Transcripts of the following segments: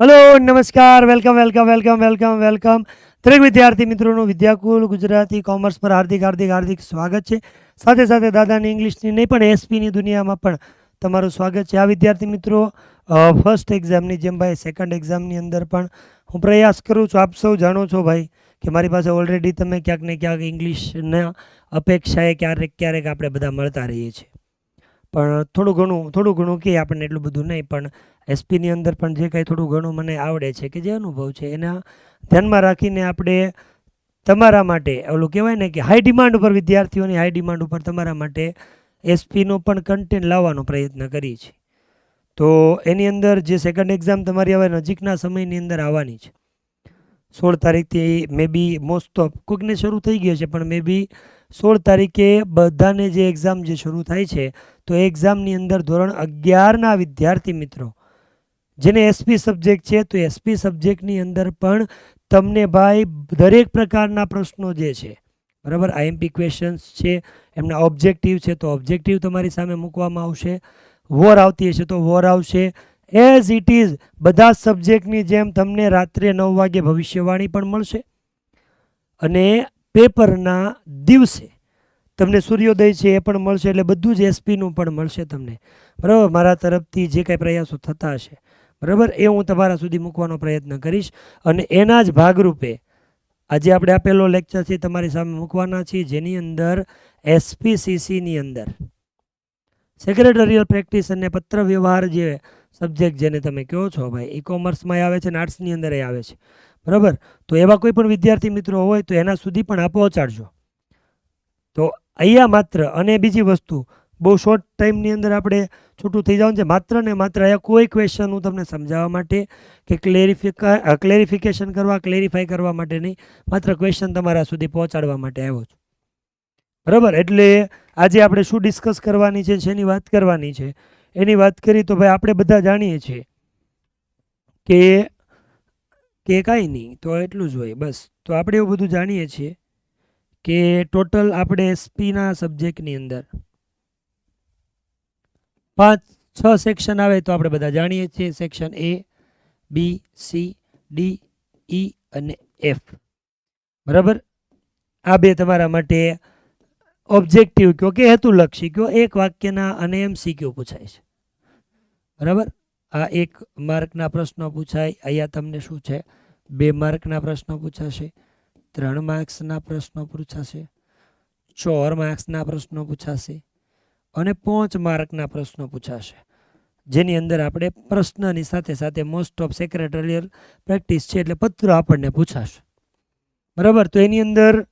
Hello नमस्कार welcome welcome welcome welcome welcome દરેક વિદ્યાર્થી મિત્રોનું વિદ્યાકુલ ગુજરાતી કોમર્સ પર હાર્દિક હાર્દિક હાર્દિક સ્વાગત છે. સાથે સાથે દાદાની ઇંગ્લિશની નહીં પણ એસપીની દુનિયામાં પણ તમારું સ્વાગત છે. આ વિદ્યાર્થી મિત્રો ફર્સ્ટ એક્ઝામની જેમ ભાઈ સેકન્ડ એક્ઝામની અંદર પણ હું પ્રયાસ કરું છું. આપ સૌ જાણો છો ભાઈ કે મારી પાસે ઓલરેડી તમે ક્યાંક ને ક્યાંક ઇંગ્લિશના અપેક્ષાએ ક્યારેક ક્યારેક આપણે બધા મળતા રહીએ છીએ, પણ થોડું ઘણું કે આપણને એટલું બધું નહીં, પણ એસપીની અંદર પણ જે કાંઈ થોડું ઘણું મને આવડે છે કે જે અનુભવ છે એના ધ્યાનમાં રાખીને આપણે તમારા માટે ઓલું કહેવાય ને કે હાઈ ડિમાન્ડ ઉપર, વિદ્યાર્થીઓની હાઈ ડિમાન્ડ ઉપર તમારા માટે એસપીનો પણ કન્ટેન્ટ લાવવાનો પ્રયત્ન કરીએ છીએ. તો એની અંદર જે સેકન્ડ એક્ઝામ તમારી હવે નજીકના સમયની અંદર આવવાની છે, 16 તારીખથી મે બી મોસ્ટ ઓફ કોઈકને શરૂ થઈ ગયો છે, પણ મે બી 16 તારીખે બધાને જે એક્ઝામ જે શરૂ થાય છે, તો એ એક્ઝામની અંદર ધોરણ 11ના વિદ્યાર્થી મિત્રો જેને એસપી સબ્જેક્ટ છે, તો એસપી સબ્જેક્ટની અંદર પણ તમને ભાઈ દરેક પ્રકારના પ્રશ્નો જે છે, બરાબર, આઈએમપી ક્વેશ્ચન્સ છે, એમના ઓબ્જેક્ટિવ છે, તો ઓબ્જેક્ટિવ તમારી સામે મૂકવામાં આવશે. વોર આવતી હશે તો વોર આવશે. એઝ ઇટ ઇઝ બધા સબ્જેક્ટની જેમ તમને રાત્રે 9 વાગે ભવિષ્યવાણી પણ મળશે અને પેપરના દિવસે તમને સૂર્યોદય છે એ પણ મળશે. એટલે બધું જ એસપીનું પણ મળશે તમને, બરાબર. મારા તરફથી જે કાંઈ પ્રયાસો થતા હશે, બરાબર, એ હું તમારા સુધી મૂકવાનો પ્રયત્ન કરીશ. અને એના જ ભાગરૂપે આજે આપણે આપેલો લેક્ચર છે તમારી સામે મૂકવાના છીએ, જેની અંદર એસપીસીસીની અંદર સેક્રેટરીયલ પ્રેક્ટિસ અને પત્ર વ્યવહાર જે સબ્જેક્ટ જેને તમે કહો છો ભાઈ, ઈ કોમર્સમાં આવે છે અને આર્ટ્સની અંદર આવે છે, બરાબર. તો એવા કોઈ પણ વિદ્યાર્થી મિત્રો હોય તો એના સુધી પણ આ પહોંચાડજો. તો અહીંયા માત્ર, અને બીજી વસ્તુ, બહુ શોર્ટ ટાઈમની અંદર આપણે છૂટું થઈ જવાનું છે. માત્ર ને માત્ર અહીંયા કોઈ ક્વેશ્ચન હું તમને સમજાવવા માટે કે ક્લેરિફિકેશન કરવા, ક્લેરિફાઈ કરવા માટે નહીં, માત્ર ક્વેશ્ચન તમારા સુધી પહોંચાડવા માટે આવ્યો છું, બરાબર. એટલે આજે આપણે શું ડિસ્કસ કરવાની છે, શેની વાત કરવાની છે, એની વાત કરી તો ભાઈ આપણે બધા જાણીએ છીએ કે કાંઈ નહીં તો એટલું જ હોય બસ. તો આપણે એવું બધું જાણીએ છીએ કે ટોટલ આપણે એસપીના સબ્જેક્ટની અંદર 5-6 સેક્શન આવે તો આપણે બધા જાણીએ છીએ. Section A, B, C, D, E અને એફ, બરાબર. આ બે તમારા માટે ઓબ્જેક્ટિવ કયો કે હેતુલક્ષી કયો, એક વાક્યના અને એમસીક્યુ પૂછાય છે, બરાબર. આ 1 માર્કના પ્રશ્નો પૂછાય. અહીંયા તમને શું છે, 2 માર્કના પ્રશ્નો પૂછાશે, 3 માર્ક્સના પ્રશ્નો પૂછાશે, 4 માર્ક્સના પ્રશ્નો પૂછાશે અને 5 માર્કના પ્રશ્નો પૂછાશે, જેની અંદર આપણે પ્રશ્નની સાથે સાથે મોસ્ટ ઓફ સેક્રેટરીયલ પ્રેક્ટિસ છે એટલે પત્ર આપણને પૂછાશે, બરાબર. તો એની અંદર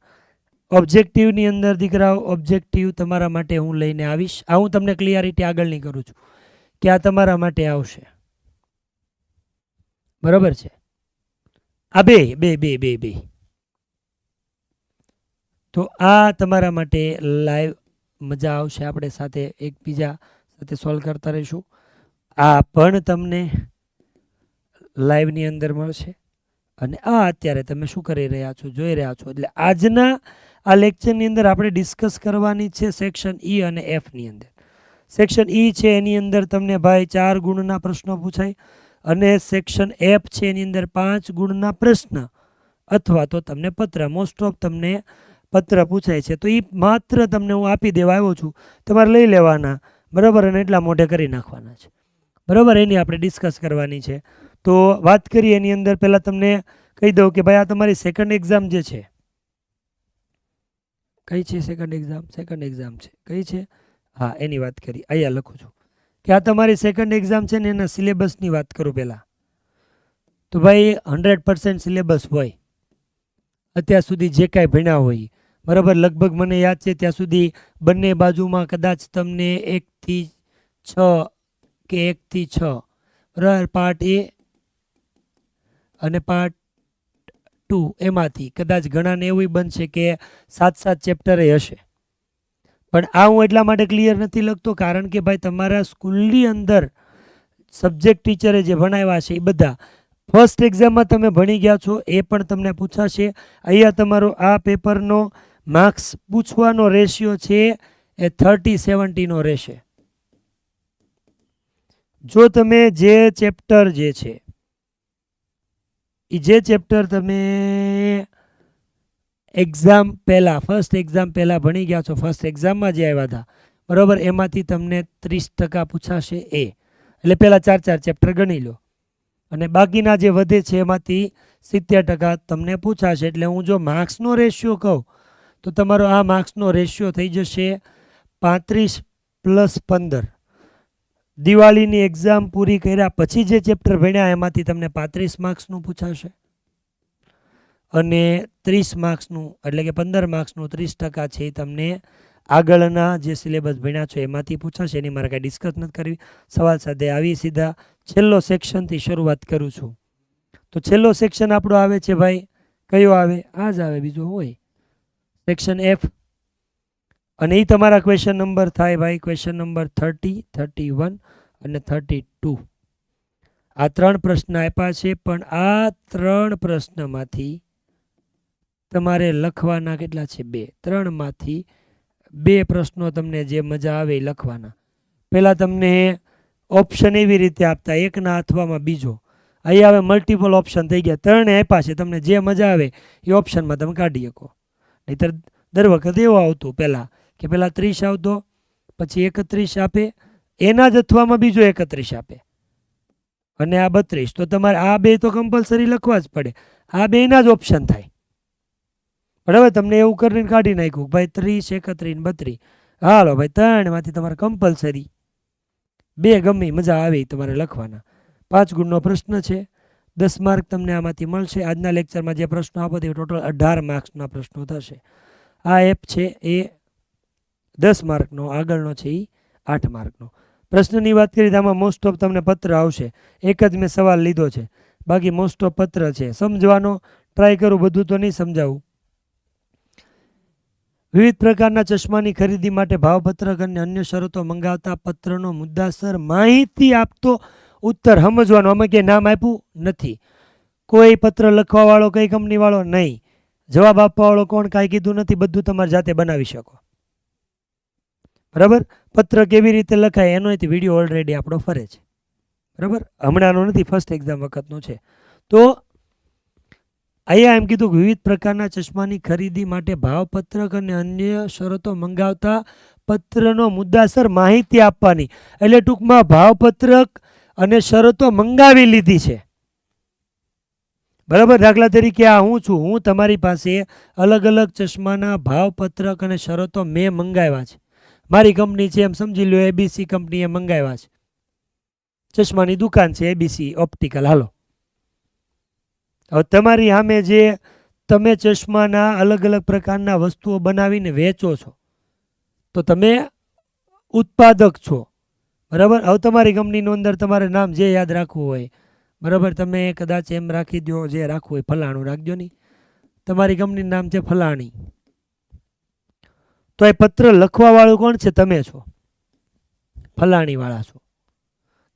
ઓબ્જેક્ટિવની અંદર દીકરાઓ, ઓબ્જેક્ટિવ તમારા માટે હું લઈને આવીશ. આ હું તમને ક્લિયરિટી આગળની કરું છું કે આ તમારા માટે આવશે, બરાબર છે. આ બે તો આ તમારા માટે લાઈવ મજા આવશે. આપણે સાથે એકબીજા સાથે સોલ્વ કરતા રહીશું. આ પણ તમને લાઈવની અંદર મળશે અને આ અત્યારે તમે શું કરી રહ્યા છો, જોઈ રહ્યા છો. એટલે આજના આ લેક્ચરની અંદર આપણે ડિસ્કસ કરવાની છે સેક્શન ઈ અને એફની અંદર. સેક્શન ઈ છે એની અંદર તમને ભાઈ 4 ગુણના પ્રશ્નો પૂછાય અને સેક્શન એફ છે એની અંદર 5 ગુણના પ્રશ્ન અથવા તો તમને પત્ર, મોસ્ટ ઓફ તમને પત્ર પૂછાય છે. તો એ માત્ર તમને હું આપી દેવા આવ્યો છું, તમારે લઈ લેવાના, બરાબર, અને એટલા મોઢે કરી નાખવાના છે, બરાબર. એની આપણે ડિસ્કસ કરવાની છે. તો વાત કરીએ એની અંદર પહેલાં તમને કહી દઉં કે ભાઈ આ તમારી સેકન્ડ એક્ઝામ જે છે, કઈ છે સેકન્ડ એક્ઝામ છે કઈ છે, હા એની વાત કરી. અહીંયા લખું છું કે આ તમારી સેકન્ડ એક્ઝામ છે ને એના સિલેબસની વાત કરું પહેલાં. તો ભાઈ 100% સિલેબસ હોય અત્યાર સુધી જે કાંઈ ભણ્યા હોય, બરાબર. લગભગ મને યાદ છે ત્યાં સુધી બંને બાજુમાં કદાચ તમને 1 થી 6 કે 1 થી 6, બરાબર, પાર્ટ એ અને પાર્ટ 2 એમાંથી કદાચ ઘણાને એવું બનશે કે 7 ચેપ્ટરે હશે. પણ આ હું એટલા માટે ક્લિયર નથી લખતો કારણ કે ભાઈ તમારા સ્કૂલની અંદર સબ્જેક્ટ ટીચરે જે ભણાવ્યા છે એ બધા ફર્સ્ટ એક્ઝામમાં તમે ભણી ગયા છો, એ પણ તમને પૂછાશે. અહીંયા તમારો આ પેપરનો માર્ક્સ પૂછવાનો રેશિયો છે એ 30-70નો રહેશે. જો તમે જે ચેપ્ટર જે છે એ જે ચેપ્ટર તમે એક્ઝામ પહેલાં ફર્સ્ટ એક્ઝામ પહેલાં ભણી ગયા છો, ફર્સ્ટ એક્ઝામમાં જે આવ્યા હતા બરાબર, એમાંથી તમને 30% પૂછાશે એ, એટલે પહેલાં 4 ચેપ્ટર ગણી લો અને બાકીના જે વધે છે એમાંથી 70% તમને પૂછાશે. એટલે હું જો માર્ક્સનો રેશિયો કહું તો તમારો આ માર્ક્સનો રેશિયો થઈ જશે 35 + 15. દિવાળીની એક્ઝામ પૂરી કર્યા પછી જે ચેપ્ટર ભણ્યા એમાંથી તમને 35 માર્ક્સનું પૂછાશે અને 30 માર્ક્સનું એટલે કે 15 માર્ક્સનું 30% છે એ તમને આગળના જે સિલેબસ ભણ્યા છો એમાંથી પૂછાશે. એની મારે કાંઈ ડિસ્કસ નથી કરવી. સવાલ સાથે આવી સીધા છેલ્લો સેક્શનથી શરૂઆત કરું છું. તો છેલ્લો સેક્શન આપણો આવે છે ભાઈ, કયો આવે? આ જ આવે, બીજો હોય સેક્શન F. અને એ તમારા ક્વેશ્ચન નંબર થાય ભાઈ, ક્વેશ્ચન નંબર 30, 31 અને 32. આ 3 પ્રશ્ન આપ્યા છે, પણ આ 3 પ્રશ્નમાંથી તમારે લખવાના કેટલા છે? 2. 3માંથી 2 પ્રશ્નો તમને જે મજા આવે એ લખવાના. પહેલાં તમને ઓપ્શન એવી રીતે આપતા, એકના અથવામાં બીજો. અહીં હવે મલ્ટિપલ ઓપ્શન થઈ ગયા, 3 આપ્યા છે, તમને જે મજા આવે એ ઓપ્શનમાં તમે કાઢી શકો. નહીંતર દર વખતે એવું આવતું પહેલાં કે પહેલાં 30 આવતો, પછી 31 આપે, એના જ અથવામાં બીજો 31 આપે અને આ 32. તો તમારે આ 2 તો કમ્પલસરી લખવા જ પડે, આ 2ના જ ઓપ્શન થાય. બરાબર, તમને એવું કરીને કાઢી નાખ્યું ભાઈ 30, 31, 32. હાલો ભાઈ 3માંથી તમારે કમ્પલસરી 2 ગમે મજા આવે તમારે લખવાના. 5 ગુણનો પ્રશ્ન છે, 10 માર્ક તમને આમાંથી મળશે. આજના લેક્ચરમાં જે પ્રશ્નો આપો તે ટોટલ 18 માર્ક્સના પ્રશ્નો થશે. આ એપ છે એ 10 માર્કનો, આગળનો છે એ 8 માર્કનો. પ્રશ્નની વાત કરીએ તો આમાં મોસ્ટ ઓફ તમને પત્ર આવશે. એક જ મેં સવાલ લીધો છે, બાકી મોસ્ટ ઓફ પત્ર છે. સમજવાનો ટ્રાય કરું, બધું તો નહીં સમજાવું. વિવિધ પ્રકારના ચશ્માની ખરીદી માટે ભાવપત્રક અને અન્ય શરતો મંગાવતા પત્રનો મુદ્દાસર માહિતી આપતો ઉત્તર સમજવાનો. અમે કે નામ આપ્યું નથી, કોઈ પત્ર લખવાવાળો, કઈ કંપનીવાળો નહીં, જવાબ આપવાવાળો કોણ, કાંઈ કીધું નથી. બધું તમારે જાતે બનાવી શકો. બરાબર, પત્ર કેવી રીતે લખાય એનો વિડીયો ઓલરેડી આપણો ફરે છે. બરાબર, હમણાંનો નથી, ફર્સ્ટ એક્ઝામ વખતનો છે. તો અહીંયા એમ કીધું વિવિધ પ્રકારના ચશ્માની ખરીદી માટે ભાવપત્રક અને અન્ય શરતો મંગાવતા પત્રનો મુદ્દાસર માહિતી આપવાની. એટલે ટૂંકમાં ભાવપત્રક અને શરતો મંગાવી લીધી છે. બરાબર, દાખલા તરીકે આ હું છું, હું તમારી પાસે અલગ અલગ ચશ્માના ભાવપત્રક અને શરતો મેં મંગાવ્યા છે. મારી કંપની છે એમ સમજી લો, ABC કંપનીએ મંગાવ્યા છે. ચશ્માની દુકાન છે ABC ઓપ્ટિકલ. હાલો, હવે તમારી સામે જે તમે ચશ્માના અલગ અલગ પ્રકારના વસ્તુઓ બનાવીને વેચો છો, તો તમે ઉત્પાદક છો. બરાબર, હવે તમારી કંપનીનું અંદર તમારે નામ જે યાદ રાખવું હોય, બરાબર, તમે કદાચ એમ રાખી દો, જે રાખવું હોય ફલાણું રાખજો નહીં, તમારી કંપનીનું નામ છે ફલાણી. તો એ પત્ર લખવાવાળું કોણ છે? તમે છો, ફલાણીવાળા છો.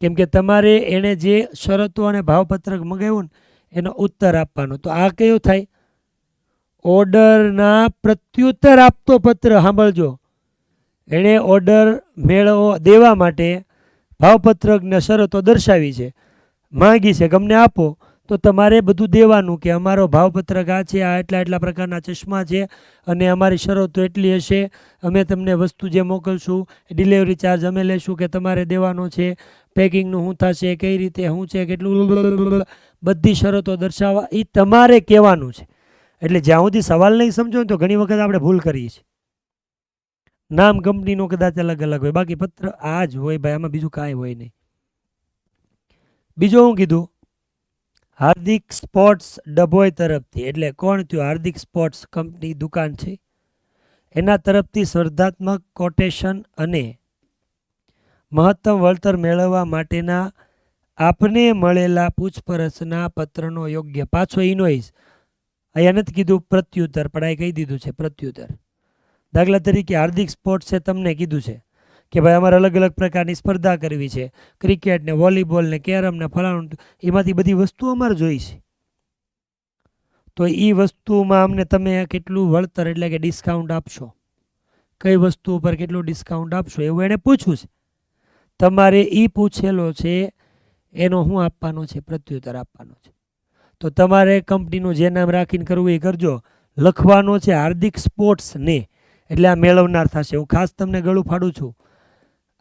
કેમ કે તમારે એણે જે શરતો અને ભાવપત્રક મંગાવ્યું ને એનો ઉત્તર આપવાનો. તો આ કયો થાય? ઓર્ડરના પ્રત્યુત્તર આપતો પત્ર. સાંભળજો, એણે ઓર્ડર દેવા માટે ભાવપત્રકને શરતો દર્શાવી છે, માંગી છે કે અમને આપો, તો તમારે બધું દેવાનું કે અમારો ભાવપત્રક આ છે, આ એટલા પ્રકારના ચશ્મા છે અને અમારી શરતો એટલી હશે, અમે તમને વસ્તુ જે મોકલશું ડિલિવરી ચાર્જ અમે લેશું કે તમારે દેવાનો છે, પેકિંગનું શું થશે, કઈ રીતે શું છે, કેટલું, બધી શરતો દર્શાવવા એ તમારે કહેવાનું છે. એટલે જ્યાં સુધી સવાલ નહીં સમજો ને તો ઘણી વખત આપણે ભૂલ કરીએ છીએ. નામ કંપનીનું કદાચ અલગ અલગ હોય, બાકી પત્ર આ જ હોય ભાઈ, આમાં બીજું કાંઈ હોય નહીં. બીજું હું કીધું, હાર્દિક સ્પોર્ટ્સ ડભોઈ તરફથી, એટલે કોણ થયું? હાર્દિક સ્પોર્ટ્સ કંપની દુકાન છે, એના તરફથી સ્પર્ધાત્મક કોટેશન અને મહત્તમ વળતર મેળવવા માટેના આપને મળેલા પૂછપરછના પત્રનો યોગ્ય પાછો ઇનવોઇસ. અહીંયા નથી કીધું પ્રત્યુત્તર, પણ અહીં કહી દીધું છે પ્રત્યુત્તર. દાખલા તરીકે હાર્દિક સ્પોર્ટ્સે તમને કીધું છે કે ભાઈ અમારે અલગ અલગ પ્રકારની સ્પર્ધા કરવી છે, ક્રિકેટ ને, વોલીબોલ ને, કેરમ ને, ફલાણું, એમાંથી બધી વસ્તુ અમારે જોઈ છે. તો એ વસ્તુમાં અમને તમે કેટલું વળતર એટલે કે ડિસ્કાઉન્ટ આપશો, કઈ વસ્તુ ઉપર કેટલું ડિસ્કાઉન્ટ આપશો, એવું એણે પૂછ્યું છે. તમારે એ પૂછેલો છે એનો શું આપવાનો છે? પ્રત્યુત્તર આપવાનો છે. તો તો તમારે કંપનીનું જે નામ રાખીને કરવું એ કરજો. લખવાનો છે હાર્દિક સ્પોર્ટ્સ ને, એટલે આ મેળવનાર થશે. હું ખાસ તમને ગળું ફાડું છું,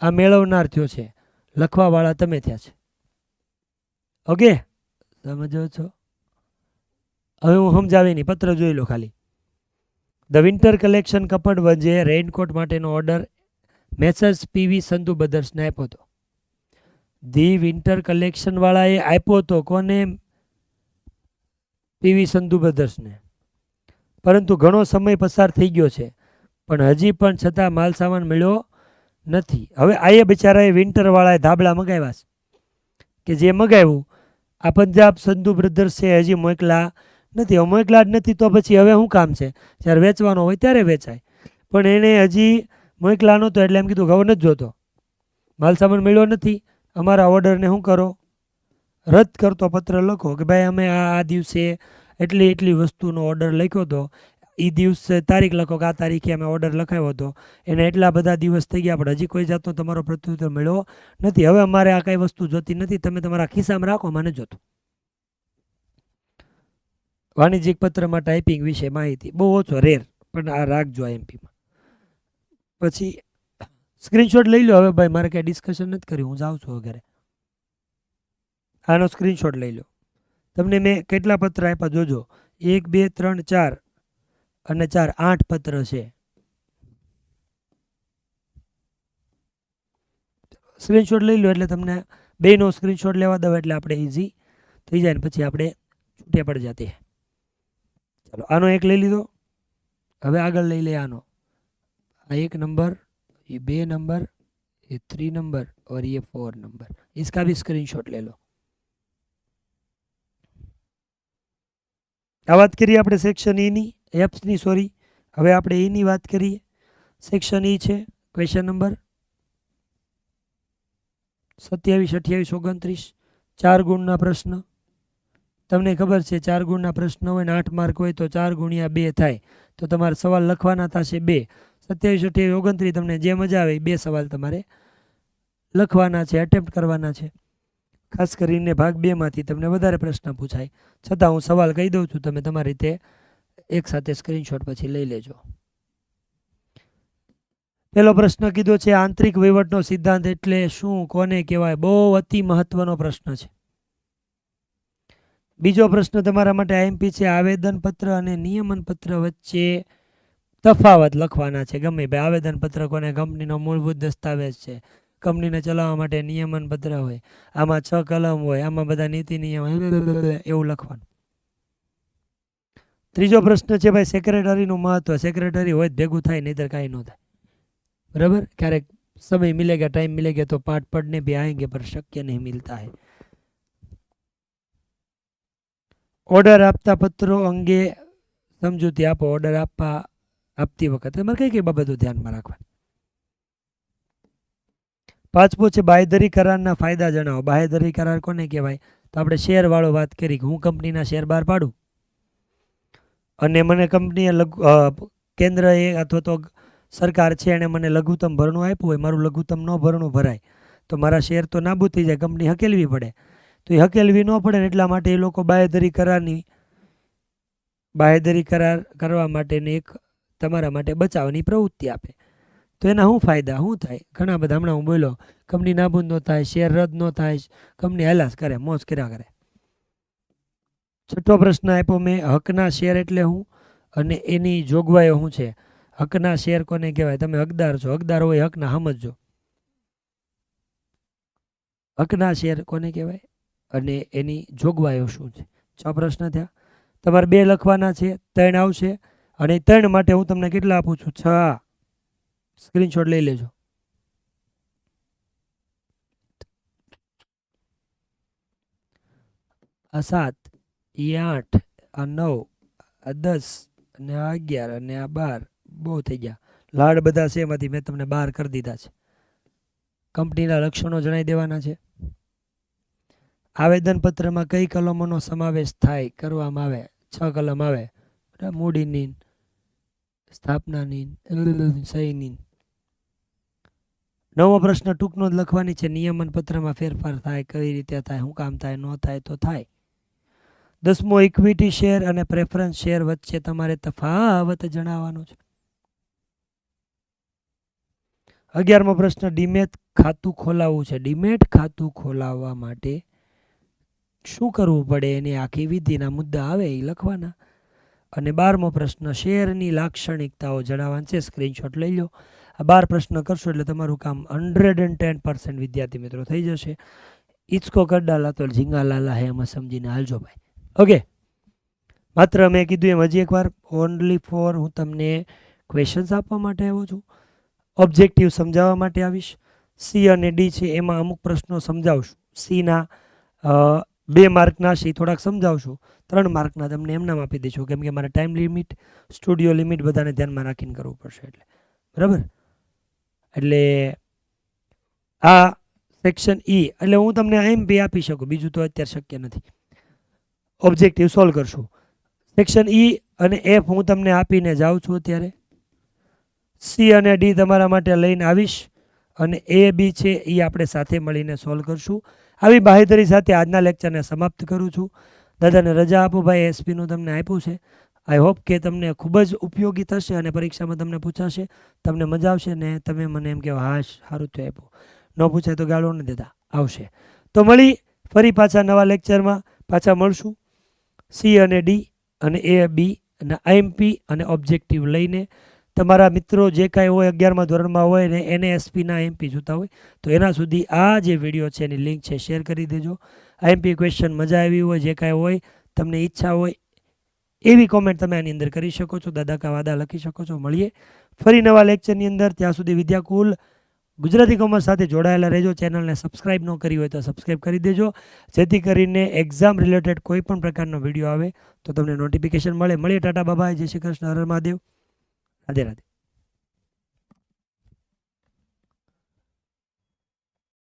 આ મેળવનાર થયો છે, લખવાવાળા તમે થયા છે. ઓકે, સમજો છો? હવે હું સમજાવી નહીં, પત્ર જોઈ લો ખાલી. ધ વિન્ટર કલેક્શન કપડ વચ્ચે રેઇનકોટ માટેનો ઓર્ડર મેસર્સ પીવી સંધુ બ્રધર્સને આપ્યો હતો. ધી વિન્ટર કલેક્શન વાળાએ આપ્યો હતો કોને? પીવી સંધુ બ્રધર્સને. પરંતુ ઘણો સમય પસાર થઈ ગયો છે, પણ હજી પણ છતાં માલ સામાન મળ્યો નથી. હવે આ બિચારાએ વિન્ટરવાળાએ ધાબળા મગાવ્યા છે, કે જે મગાવ્યું આ પંજાબ સંધુ બ્રધર્સે હજી મોકલા નથી. હવે મોકલા જ નથી તો પછી હવે શું કામ છે? જ્યારે વેચવાનો હોય ત્યારે વેચાય. પણ એણે હજી મોકલા નહોતો એટલે એમ કીધું ઘઉં નથી જોતો, માલ સામાન મળ્યો નથી, અમારા ઓર્ડરને શું કરો? રદ કરતો પત્ર લખો કે ભાઈ અમે આ દિવસે એટલી વસ્તુનો ઓર્ડર લખ્યો હતો, એ દિવસે તારીખ લખો કે આ તારીખે અમે ઓર્ડર લખાવ્યો હતો, એને એટલા બધા દિવસ થઈ ગયા પણ હજી કોઈ જાતનો તમારો પ્રત્યુત્તર મળ્યો નથી. હવે અમારે આ કઈ વસ્તુ જોતી નથી, તમે તમારા ખિસ્સામાં રાખો, મને જોતું. વાણિજ્યિક પત્રમાં ટાઈપિંગ વિશે માહિતી બહુ ઓછો, રેર, પણ આ રાખજો એમપીમાં. પછી સ્ક્રીનશોટ લઈ લો. હવે ભાઈ મારે કાંઈ ડિસ્કશન નથી કર્યું, હું જાઉં છું વગેરે. આનો સ્ક્રીનશોટ લઈ લો. તમને મેં કેટલા પત્ર આપ્યા જોજો, 1 2 3 4 અને 4 8 પત્ર છે. સ્ક્રીનશોટ લઈ લો એટલે તમને બેનો સ્ક્રીનશોટ લેવા દો એટલે આપણે ઇઝી થઈ જાય ને પછી આપણે છૂટે પડ જાતે. ચલો આનો એક લઈ લીધો. હવે આગળ લઈ લે આનો. આ 1 नंबर, ये 2 नंबर, ये 3 नंबर और ये 4 नंबर. इसका भी स्क्रीनशॉट ले लो. આ વાત કરીએ આપણે સેક્શન ઈની, એપ્સની, સોરી. હવે આપણે ઈની વાત કરીએ. સેક્શન ઈ છે ક્વેશ્ચન નંબર 27, 28, 29, 4 ગુણના પ્રશ્ન. તમને ખબર છે 4 ગુણના પ્રશ્ન હોય ને 8 માર્ક હોય તો 4 ગુણ્યા 2 થાય, તો તમારે સવાલ લખવાના થશે 2. 27, 28, 29 તમને જે મજા આવે 2 સવાલ તમારે લખવાના છે, એટેમ્પ્ટ કરવાના છે. ખાસ કરીને ભાગ 2 માંથી તમને વધારે પ્રશ્ન પૂછાય, છતાં હું સવાલ કહી દઉં છું, તમે તમારી રીતે એક સાથે સ્ક્રીનશોટ પછી લઈ લેજો. પહેલો પ્રશ્ન કીધો છે આંતરિક વહીવટનો સિદ્ધાંત એટલે શું, કોને કહેવાય? બહુ અતિ મહત્વનો પ્રશ્ન છે. બીજો પ્રશ્ન તમારા માટે આઈએમપી છે, આવેદનપત્ર અને નિયમનપત્ર વચ્ચે તફાવત લખવાના છે. ગમે ભાઈ, આવેદનપત્ર કોને? કંપનીનો મૂળભૂત દસ્તાવેજ છે, કંપનીને ચલાવવા માટે નિયમનપત્ર હોય, આમાં 6 કલમ હોય, આમાં બધા નીતિ નિયમ એવું લખવાનું. ત્રીજો પ્રશ્ન છે ભાઈ સેક્રેટરીનું મહત્વ. સેક્રેટરી હોય ભેગું થાય, નહીતર કાંઈ ન થાય. बराबर, क्यारेक समय मिलेगा, टाइम मिलेगा तो पाठ पढ़ने भी आएंगे, पर शक्य नहीं मिलता है. ऑर्डर आपता पत्रों अंगे समझूती आपो. ऑर्डर आपती वखत તમારે કઈ કઈ બાબતો ધ્યાનમાં રાખવા. પાંચમો છે બાંહેધરી કરારના ફાયદા જણાવો. બાંહેધરી કરાર કોને કહેવાય? તો આપણે શેર વાળો વાત કરી કે હું કંપનીના શેર બહાર પાડું અને મને કંપનીએ કેન્દ્રએ અથવા તો સરકાર છે એણે મને લઘુત્તમ ભરણું આપ્યું હોય, મારું લઘુત્તમ ન ભરણું ભરાય તો મારા શેર તો નાબૂદ થઈ જાય, કંપની હકેલવી પડે. તો એ હકેલવી ન પડે ને એટલા માટે એ લોકો બાંહેધરી કરાર કરવા માટેની એક તમારા માટે બચાવની પ્રવૃત્તિ આપે. તો એના શું ફાયદા શું થાય? ઘણા બધા. હમણાં હું બોલ્યો, કંપની નાબૂદ ન થાય, શેર રદ ન થાય, કંપની હેલાસ કરે, મોજ કર્યા કરે. છઠ્ઠો પ્રશ્ન આપ્યો મેં, હકના શેર એટલે શું અને એની જોગવાઈઓ શું છે? હકના શેર કોને કહેવાય? તમે હકદાર છો, હકદાર હોય હકના સમજજો. હકના શેર કોને કહેવાય અને એની જોગવાઈઓ શું છે? 6 પ્રશ્ન થયા. તમારે 2 લખવાના છે, 3 આવશે અને 3 માટે હું તમને કેટલા આપું છું? 6. સ્ક્રીનશોટ લઈ લેજો. આ 7, એ 8, આ 9, આ 10 અને આ 11 અને આ 12. બહુ થઈ ગયા. લાડ બધા છે એમાંથી મેં તમને 12 કરી દીધા છે. કંપનીના લક્ષણો જણાવી દેવાના છે. આવેદનપત્રમાં કઈ કલમોનો સમાવેશ થાય કરવામાં આવે? 6 કલમ આવે. મૂડીની, સ્થાપનાની, સહીની. 9મો પ્રશ્ન ટૂંકનો જ લખવાની છે. નિયમન પત્રમાં ફેરફાર થાય, કઈ રીતે થાય, શું કામ થાય, ન થાય તો થાય. 10મો ઇક્વિટી શેર અને પ્રેફરન્સ શેર વચ્ચે તમારે તફાવત જણાવવાનો છે. 11મો પ્રશ્ન, ડીમેટ ખાતું ખોલાવવું છે. ડીમેટ ખાતું ખોલાવવા માટે શું કરવું પડે એની આખી વિધિના મુદ્દા આવે એ લખવાના. અને 12મો પ્રશ્ન, શેરની લાક્ષણિકતાઓ જણાવવાની છે. સ્ક્રીનશોટ લઈ લો. આ 12 પ્રશ્ન કરશો એટલે તમારું કામ 110% વિદ્યાર્થી મિત્રો થઈ જશે. ઈચકો કર ડાલા તો ઝીંગા લાલા હે એમ સમજીને હાલજો ભાઈ. ઓકે, માત્ર મેં કીધું એમ હજી એકવાર, ઓનલી ફોર હું તમને ક્વેશ્ચન્સ આપવા માટે આવ્યો છું. ઓબ્જેક્ટિવ સમજાવવા માટે આવીશ. સી અને ડી છે એમાં અમુક પ્રશ્નો સમજાવશું. સીના 2 માર્કના છે થોડાક સમજાવશું. 3 માર્કના તમને એમનામ આપી દઈશું, કેમ કે મારે ટાઈમ લિમિટ, સ્ટુડિયો લિમિટ બધાને ધ્યાનમાં રાખીને કરવું પડશે. એટલે બરાબર. એટલે આ સેક્શન ઈ એટલે હું તમને એમપી આપી શકું, બીજું તો અત્યારે શક્ય નથી. ઓબ્જેક્ટિવ સોલ્વ કરશું. સેક્શન ઈ અને એફ હું તમને આપીને જાઉં છું અત્યારે. સી અને ડી તમારા માટે લઈને આવીશ અને એ બી છે એ આપણે સાથે મળીને સોલ્વ કરશું. આવી બાહેધરી સાથે આજના લેક્ચરને સમાપ્ત કરું છું. દાદાને રજા આપો ભાઈ. એસપીનું તમને આપ્યું છે. આઈ હોપ કે તમને ખૂબ જ ઉપયોગી થશે અને પરીક્ષામાં તમને પૂછાશે, તમને મજા આવશે ને તમે મને એમ કહેવા હા સારું તો આપ્યું. ન પૂછાય તો ગાળો ન દેતા, આવશે. તો મળી ફરી પાછા નવા લેક્ચરમાં પાછા મળશું. સી અને ડી અને એ બી અને આઈએમપી અને ઓબ્જેક્ટિવ લઈને તમારા મિત્રો જે કાંઈ હોય 11મા ધોરણમાં હોય ને એને એસપીના આઈએમપી જોતા હોય તો એના સુધી આ જે વિડીયો છે એની લિંક છે શેર કરી દેજો. આઈએમપી ક્વેશ્ચન મજા આવી હોય, જે કાંઈ હોય, તમને ઈચ્છા હોય એવી કોમેન્ટ તમે આની અંદર કરી શકો છો. દાદા કા વાદા લખી શકો છો. મળીએ ફરી નવા લેક્ચરની અંદર. ત્યાં સુધી વિદ્યાકુલ ગુજરાતી કોમર્સ સાથે જોડાયેલા રહેજો. ચેનલને સબસ્ક્રાઇબ ન કરી હોય તો સબસ્ક્રાઇબ કરી દેજો, જેથી કરીને એક્ઝામ રિલેટેડ કોઈ પણ પ્રકારનો વિડીયો આવે તો તમને નોટિફિકેશન મળે. મળીએ. ટાટા બાય, જય શ્રી કૃષ્ણ, હર હર મહાદેવ, રાધે રાધે.